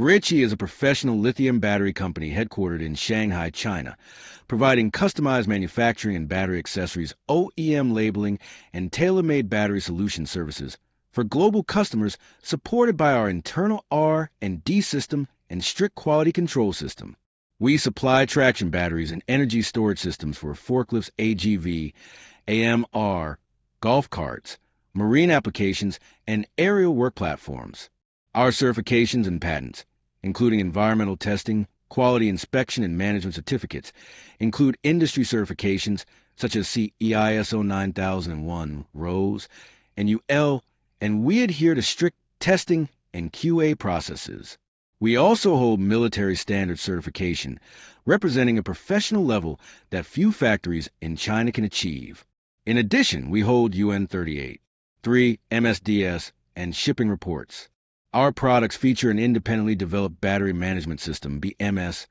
Richye is a professional lithium battery company headquartered in Shanghai, China, providing customized manufacturing and battery accessories, OEM labeling, and tailor-made battery solution services for global customers supported by our internal R&D system and strict quality control system. We supply traction batteries and energy storage systems for forklifts, AGV, AMR, golf carts, marine applications, and aerial work platforms. Our certifications and patents, including environmental testing, quality inspection, and management certificates, include industry certifications such as CEISO 9001, ROSE, and UL, and we adhere to strict testing and QA processes. We also hold military standard certification, representing a professional level that few factories in China can achieve. In addition, we hold UN 38, 3 MSDS, and shipping reports. Our products feature an independently developed battery management system, BMS,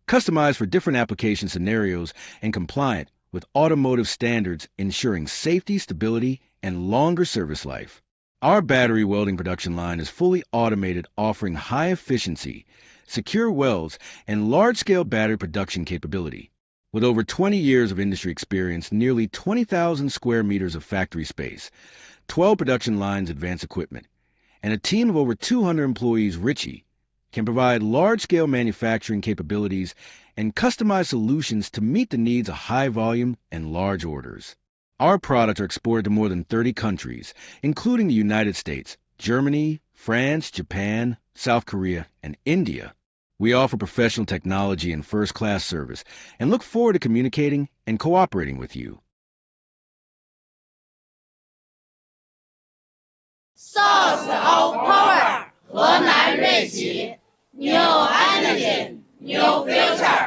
customized for different application scenarios and compliant with automotive standards, ensuring safety, stability, and longer service life. Our battery welding production line is fully automated, offering high efficiency, secure welds, and large-scale battery production capability. With over 20 years of industry experience, nearly 20,000 square meters of factory space, 12 production lines, advanced equipment, and a team of over 200 employees, Richye can provide large-scale manufacturing capabilities and customized solutions to meet the needs of high volume and large orders. Our products are exported to more than 30 countries, including the United States, Germany, France, Japan, South Korea, and India. We offer professional technology and first-class service and look forward to communicating and cooperating with you. Source of power, Henan Richye, new energy, new future.